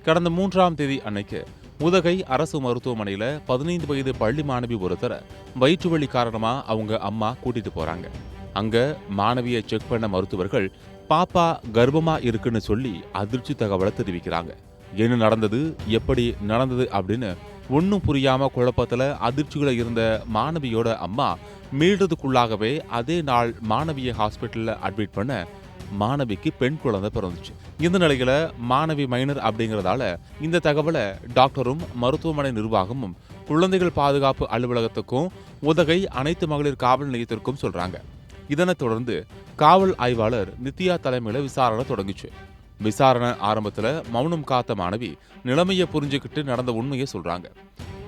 கடந்த 3ஆம் தேதி அன்னைக்கு உதகை அரசு மருத்துவமனையில 15 வயது பள்ளி மாணவி ஒருத்தர வயிற்று வலி காரணமா அவங்க அம்மா கூட்டிட்டு போறாங்க. அங்க மாணவியை செக் பண்ண மருத்துவர்கள் பாப்பா கர்ப்பமா இருக்குன்னு சொல்லி அதிர்ச்சி தகவலை தெரிவிக்கிறாங்க. என்ன நடந்தது, எப்படி நடந்தது அப்படின்னு ஒன்னும் புரியாம குழப்பத்துல அதிர்ச்சியில இருந்த மாணவியோட அம்மா மீள்றதுக்குள்ளாகவே அதே நாள் மாணவியை ஹாஸ்பிட்டல்ல அட்மிட் பண்ண மாணவிக்கு பெண் குழந்தை பிறந்துச்சு. இந்த நிலையில மாணவி மைனர் அப்படிங்கறதால இந்த தகவலை டாக்டரும் மருத்துவமனை நிர்வாகமும் குழந்தைகள் பாதுகாப்பு அலுவலகத்துக்கும் உதகை அனைத்து மகளிர் காவல் நிலையத்திற்கும் சொல்றாங்க. இதனைத் தொடர்ந்து காவல் ஆய்வாளர் நித்யா தலைமையில விசாரணை தொடங்குச்சு. விசாரணை ஆரம்பத்துல மௌனம் காத்த மாணவி நிலைமையை புரிஞ்சுக்கிட்டு நடந்த உண்மையை சொல்றாங்க.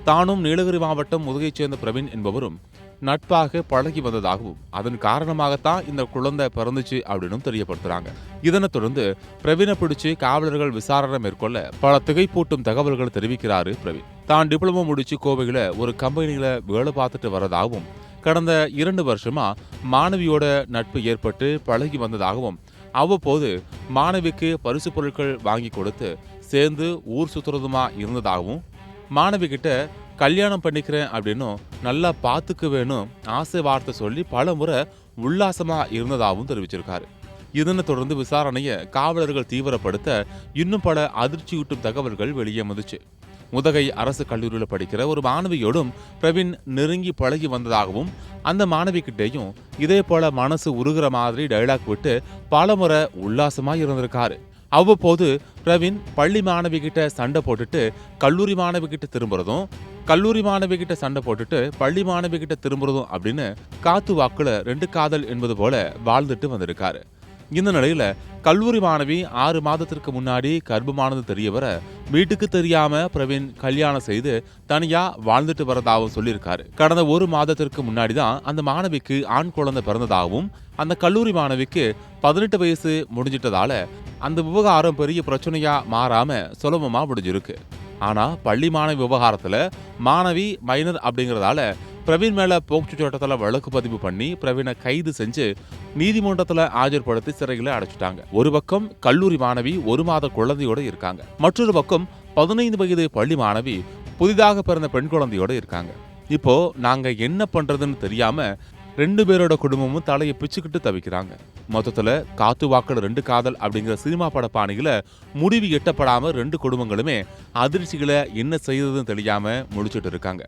தானும் நீலகிரி மாவட்டம் உதகையைச் சேர்ந்த பிரவீன் என்பவரும் நட்பாக பழகி வந்ததாகவும் அதன் காரணமாகத்தான் இந்த குழந்தை பிறந்துச்சு அப்படின்னு தெரியப்படுத்துறாங்க. இதனைத் தொடர்ந்து பிரவீனை பிடிச்சு காவலர்கள் விசாரணை மேற்கொள்ள பல திகைப்பூட்டும் தகவல்கள் தெரிவிக்கிறாரு பிரவீன். தான் டிப்ளமோ முடிச்சு கோவையில ஒரு கம்பெனியில வேலை பார்த்துட்டு வரதாகவும் கடந்த 2 வருஷமா மாணவியோட நட்பு ஏற்பட்டு பழகி வந்ததாகவும் அவ்வப்போது மாணவிக்கு பரிசு பொருட்கள் வாங்கி கொடுத்து சேர்ந்து ஊர் சுத்துறதுமா இருந்ததாகவும் மாணவி கிட்ட கல்யாணம் பண்ணிக்கிறேன் அப்படின்னும் நல்லா பார்த்துக்க வேணும் ஆசை வார்த்தை சொல்லி பல முறை உல்லாசமா இருந்ததாகவும் தெரிவிச்சிருக்காரு. இதனை தொடர்ந்து விசாரணையை காவலர்கள் தீவிரப்படுத்த இன்னும் பல அதிர்ச்சியூட்டும் தகவல்கள் வெளியே வந்துச்சு. உதகை அரசு கல்லூரியில் படிக்கிற ஒரு மாணவியோடும் பிரவீன் நெருங்கி பழகி வந்ததாகவும் அந்த மாணவி கிட்டேயும் இதே போல மனசு உருகிற மாதிரி டைலாக் விட்டு பலமுறை உல்லாசமா இருந்திருக்காரு. அவ்வப்போது பிரவீன் பள்ளி மாணவி கிட்ட சண்டை போட்டுட்டு கல்லூரி மாணவி கிட்ட திரும்புறதும், கல்லூரி மாணவி கிட்ட சண்டை போட்டுட்டு பள்ளி மாணவி கிட்ட திரும்புறதும் அப்படின்னு காத்து வாக்குல 2 காதல் என்பது போல வாழ்ந்துட்டு வந்திருக்காரு. இந்த நிலையில கல்லூரி மாணவி 6 மாதத்திற்கு முன்னாடி கர்ப்பமானது தெரிய வர வீட்டுக்கு தெரியாம பிரவீன் கல்யாணம் செய்து தனியா வாழ்ந்துட்டு வரதாகவும் சொல்லியிருக்காரு. கடந்த 1 மாதத்திற்கு முன்னாடிதான் அந்த மாணவிக்கு ஆண் குழந்தை பிறந்ததாகவும் அந்த கல்லூரி மாணவிக்கு 18 வயசு முடிஞ்சிட்டதால அந்த விவகாரம் பெரிய பிரச்சனையா மாறாம சுலபமா முடிஞ்சிருக்கு. ஆனா பள்ளி மாணவி விவகாரத்துல மாணவி மைனர் அப்படிங்கறதால பிரவீன் மேல போக்சோ சட்டத்துல வழக்கு பதிவு பண்ணி பிரவீனை கைது செஞ்சு நீதிமன்றத்துல ஆஜர்படுத்தி சிறையில அடைச்சிட்டாங்க. ஒரு பக்கம் கல்லூரி மாணவி 1 மாத குழந்தையோட இருக்காங்க, மற்றொரு பக்கம் 15 வயது பள்ளி மாணவி புதிதாக பிறந்த பெண் குழந்தையோட இருக்காங்க. இப்போ நாங்க என்ன பண்றதுன்னு தெரியாம 2 பேரோட குடும்பமும் தலையை பிச்சுக்கிட்டு தவிக்கிறாங்க. மொத்தத்துல காத்து வாக்குல 2 காதல் அப்படிங்கிற சினிமா பட பாணியில முடிவு எட்டப்படாம 2 குடும்பங்களுமே அதிர்ச்சிகளை என்ன செய்யறதுன்னு தெரியாம முடிச்சிட்டு இருக்காங்க.